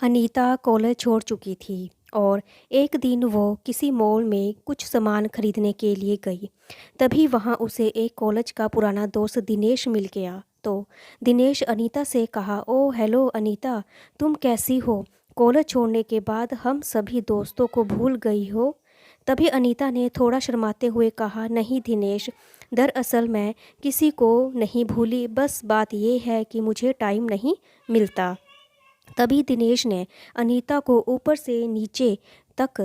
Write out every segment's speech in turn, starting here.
Anita college छोड़ चुकी थी और एक दिन वो किसी मॉल में कुछ सामान खरीदने के लिए गई। तभी वहाँ उसे एक कॉलेज का पुराना दोस्त दिनेश मिल गया। तो दिनेश अनीता से कहा, ओह हेलो अनीता, तुम कैसी हो? कॉलेज छोड़ने के बाद हम सभी दोस्तों को भूल गई हो? तभी अनीता ने थोड़ा शर्माते हुए कहा, नहीं दिनेश, दरअसल मैं किसी को नहीं भूली, बस बात ये है कि मुझे टाइम नहीं मिलता। तभी दिनेश ने अनीता को ऊपर से नीचे तक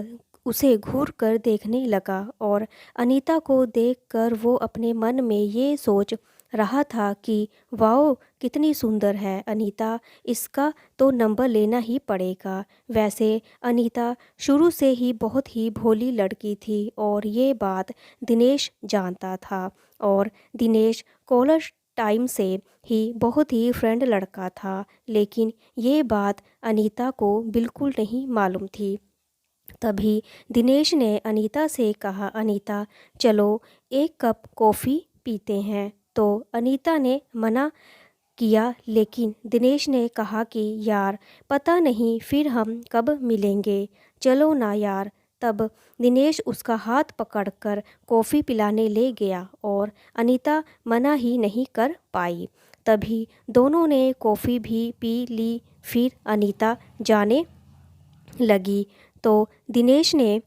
उसे घूर कर देखने लगा और अनीता को देखकर वो अपने मन में ये सोच रहा था कि वाओ कितनी सुंदर है अनीता, इसका तो नंबर लेना ही पड़ेगा। वैसे अनीता शुरू से ही बहुत ही भोली लड़की थी और ये बात दिनेश जानता था। और दिनेश कॉलेज टाइम से ही बहुत ही फ्रेंड लड़का था, लेकिन ये बात अनीता को बिल्कुल नहीं मालूम थी। तभी दिनेश ने अनीता से कहा, अनीता चलो एक कप कॉफ़ी पीते हैं। तो अनीता ने मना किया, लेकिन दिनेश ने कहा कि यार पता नहीं फिर हम कब मिलेंगे, चलो ना यार। तब दिनेश उसका हाथ पकड़कर कॉफ़ी पिलाने ले गया और अनीता मना ही नहीं कर पाई। तभी दोनों ने कॉफ़ी भी पी ली। फिर अनीता जाने लगी तो दिनेश ने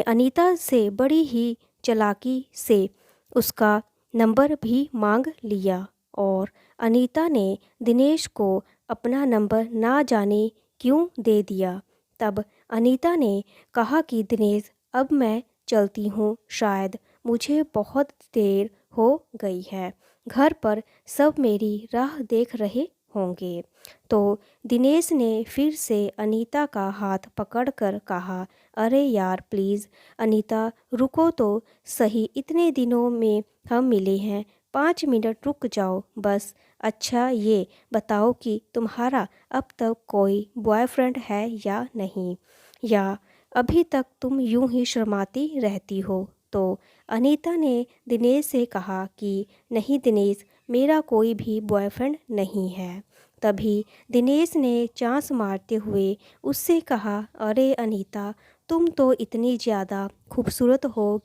अनीता से बड़ी ही चालाकी से उसका नंबर भी मांग लिया और अनीता ने दिनेश को अपना नंबर ना जाने क्यों दे दिया। तब अनीता ने कहा कि दिनेश अब मैं चलती हूँ, शायद मुझे बहुत देर हो गई है, घर पर सब मेरी राह देख रहे होंगे। तो दिनेश ने फिर से अनीता का हाथ पकड़कर कहा, अरे यार प्लीज़ अनीता रुको तो सही, इतने दिनों में हम मिले हैं, 5 मिनट रुक जाओ बस। अच्छा ये बताओ कि तुम्हारा अब तक कोई बॉयफ्रेंड है या नहीं, या अभी तक तुम यूं ही शर्माती रहती हो? तो अनीता ने दिनेश से कहा कि नहीं दिनेश, मेरा कोई भी बॉयफ्रेंड नहीं है। तभी दिनेश ने चांस मारते हुए उससे कहा, अरे अनीता, तुम तो इतनी ज़्यादा खूबसूरत हो,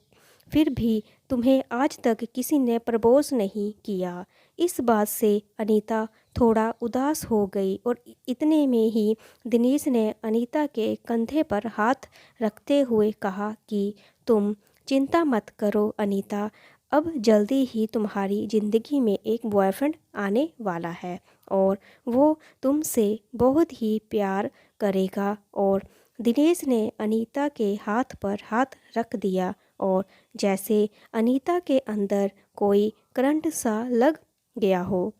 फिर भी तुम्हें आज तक किसी ने प्रपोज नहीं किया। इस बात से अनीता थोड़ा उदास हो गई और इतने में ही दिनेश ने अनीता के कंधे पर हाथ रखते हुए कहा कि तुम चिंता मत करो अनीता, अब जल्दी ही तुम्हारी ज़िंदगी में एक बॉयफ्रेंड आने वाला है और वो तुमसे बहुत ही प्यार करेगा। और दिनेश ने अनीता के हाथ पर हाथ रख दिया और जैसे अनीता के अंदर कोई करंट सा लग गया हो।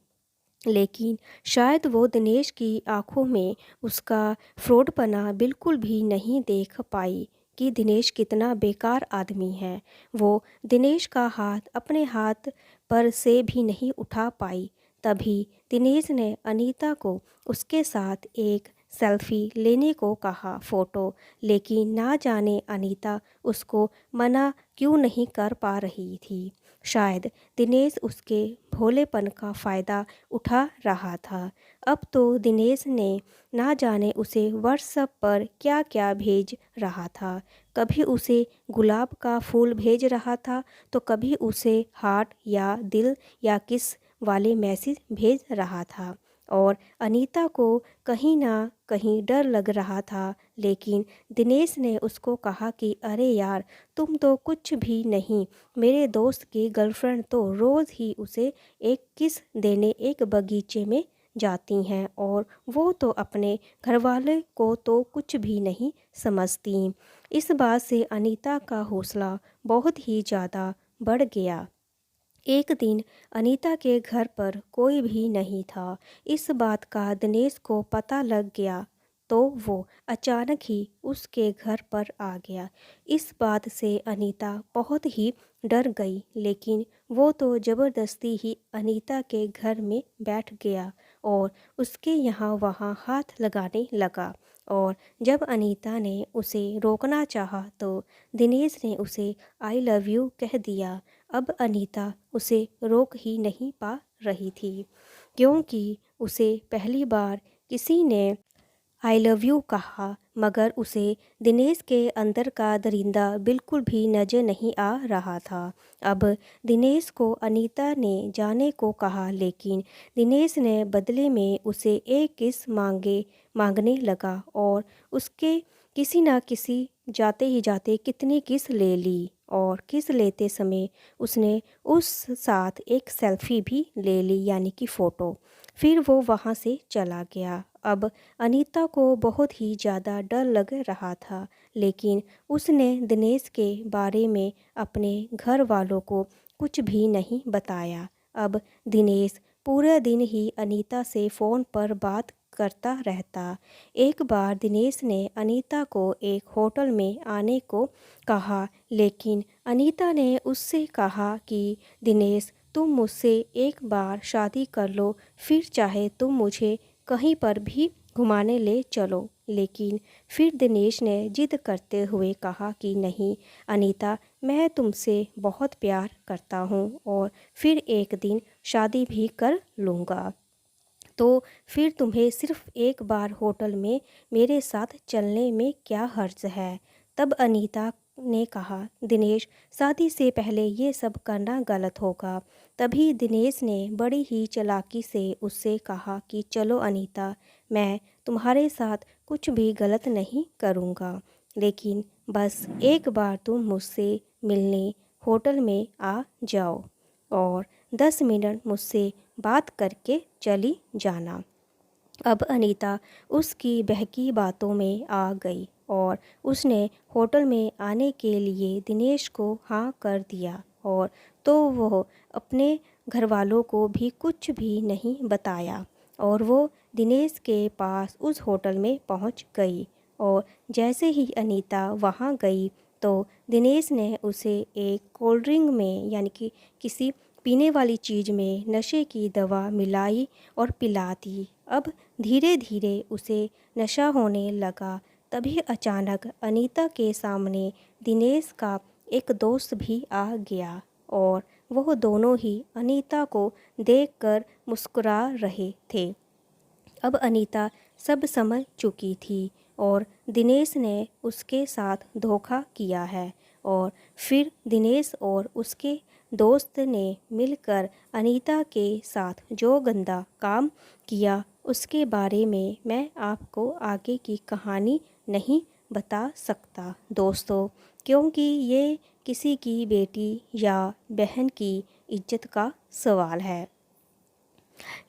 लेकिन शायद वो दिनेश की आंखों में उसका फ्रॉडपना बिल्कुल भी नहीं देख पाई कि दिनेश कितना बेकार आदमी है। वो दिनेश का हाथ अपने हाथ पर से भी नहीं उठा पाई। तभी दिनेश ने अनीता को उसके साथ एक सेल्फी लेने को कहा, फ़ोटो, लेकिन ना जाने अनीता उसको मना क्यों नहीं कर पा रही थी। शायद दिनेश उसके भोलेपन का फ़ायदा उठा रहा था। अब तो दिनेश ने ना जाने उसे व्हाट्सएप पर क्या क्या भेज रहा था। कभी उसे गुलाब का फूल भेज रहा था, तो कभी उसे हार्ट या दिल या किस वाले मैसेज भेज रहा था। और अनीता को कहीं ना कहीं डर लग रहा था, लेकिन दिनेश ने उसको कहा कि अरे यार, तुम तो कुछ भी नहीं, मेरे दोस्त की गर्लफ्रेंड तो रोज़ ही उसे एक किस देने एक बगीचे में जाती हैं और वो तो अपने घरवाले को तो कुछ भी नहीं समझती। इस बात से अनीता का हौसला बहुत ही ज़्यादा बढ़ गया। एक दिन अनीता के घर पर कोई भी नहीं था। इस बात का दिनेश को पता लग गया तो वो अचानक ही उसके घर पर आ गया। इस बात से अनीता बहुत ही डर गई, लेकिन वो तो ज़बरदस्ती ही अनीता के घर में बैठ गया और उसके यहाँ वहाँ हाथ लगाने लगा। और जब अनीता ने उसे रोकना चाहा तो दिनेश ने उसे आई लव यू कह दिया। अब अनीता उसे रोक ही नहीं पा रही थी, क्योंकि उसे पहली बार किसी ने आई लव यू कहा, मगर उसे दिनेश के अंदर का दरिंदा बिल्कुल भी नज़र नहीं आ रहा था। अब दिनेश को अनीता ने जाने को कहा, लेकिन दिनेश ने बदले में उसे एक किस मांगने लगा और उसके किसी न किसी जाते ही जाते कितनी किस ले ली। और किस लेते समय उसने उस साथ एक सेल्फी भी ले ली, यानी कि फ़ोटो। फिर वो वहाँ से चला गया। अब अनीता को बहुत ही ज़्यादा डर लग रहा था, लेकिन उसने दिनेश के बारे में अपने घर वालों को कुछ भी नहीं बताया। अब दिनेश पूरा दिन ही अनीता से फ़ोन पर बात करता रहता। एक बार दिनेश ने अनीता को एक होटल में आने को कहा, लेकिन अनीता ने उससे कहा कि दिनेश, तुम मुझसे एक बार शादी कर लो, फिर चाहे तुम मुझे कहीं पर भी घुमाने ले चलो। लेकिन फिर दिनेश ने जिद करते हुए कहा कि नहीं अनीता, मैं तुमसे बहुत प्यार करता हूँ और फिर एक दिन शादी भी कर लूँगा, तो फिर तुम्हें सिर्फ एक बार होटल में मेरे साथ चलने में क्या हर्ज है। तब अनीता ने कहा, दिनेश, शादी से पहले ये सब करना गलत होगा। तभी दिनेश ने बड़ी ही चालाकी से उससे कहा कि चलो अनीता, मैं तुम्हारे साथ कुछ भी गलत नहीं करूँगा, लेकिन बस एक बार तुम मुझसे मिलने होटल में आ जाओ और 10 मिनट मुझसे बात करके चली जाना। अब अनीता उसकी बहकी बातों में आ गई और उसने होटल में आने के लिए दिनेश को हाँ कर दिया। और तो वह अपने घर वालों को भी कुछ भी नहीं बताया और वो दिनेश के पास उस होटल में पहुंच गई। और जैसे ही अनीता वहां गई तो दिनेश ने उसे एक कोल्ड ड्रिंक में, यानी कि किसी पीने वाली चीज़ में नशे की दवा मिलाई और पिला दी। अब धीरे धीरे उसे नशा होने लगा। तभी अचानक अनीता के सामने दिनेश का एक दोस्त भी आ गया और वह दोनों ही अनीता को देखकर मुस्कुरा रहे थे। अब अनीता सब समझ चुकी थी और दिनेश ने उसके साथ धोखा किया है। और फिर दिनेश और उसके दोस्त ने मिलकर अनीता के साथ जो गंदा काम किया उसके बारे में मैं आपको आगे की कहानी नहीं बता सकता दोस्तों, क्योंकि ये किसी की बेटी या बहन की इज्जत का सवाल है।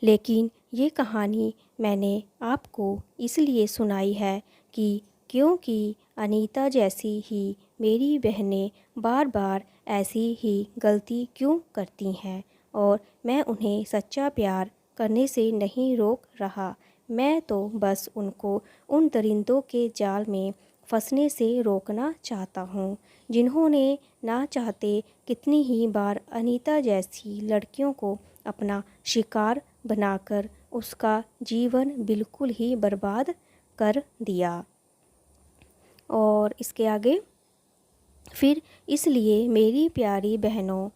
लेकिन ये कहानी मैंने आपको इसलिए सुनाई है कि क्योंकि अनीता जैसी ही मेरी बहनें बार बार ऐसी ही गलती क्यों करती हैं, और मैं उन्हें सच्चा प्यार करने से नहीं रोक रहा। मैं तो बस उनको उन दरिंदों के जाल में फंसने से रोकना चाहता हूँ, जिन्होंने ना चाहते कितनी ही बार अनीता जैसी लड़कियों को अपना शिकार बनाकर उसका जीवन बिल्कुल ही बर्बाद कर दिया। और इसके आगे, फिर इसलिए मेरी प्यारी बहनों,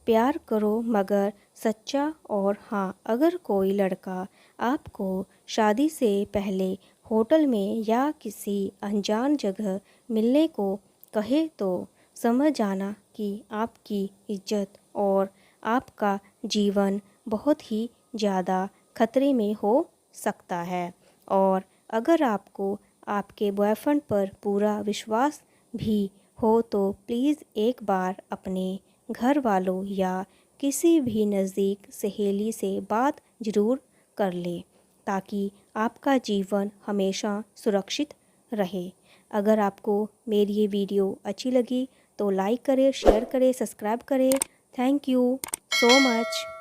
प्यार करो मगर सच्चा। और हाँ, अगर कोई लड़का आपको शादी से पहले होटल में या किसी अनजान जगह मिलने को कहे तो समझ जाना कि आपकी इज्जत और आपका जीवन बहुत ही ज़्यादा खतरे में हो सकता है। और अगर आपको आपके बॉयफ्रेंड पर पूरा विश्वास भी हो तो प्लीज़ एक बार अपने घर वालों या किसी भी नज़दीक सहेली से बात ज़रूर कर ले, ताकि आपका जीवन हमेशा सुरक्षित रहे। अगर आपको मेरी ये वीडियो अच्छी लगी तो लाइक करें, शेयर करें, सब्सक्राइब करें। Thank you so much.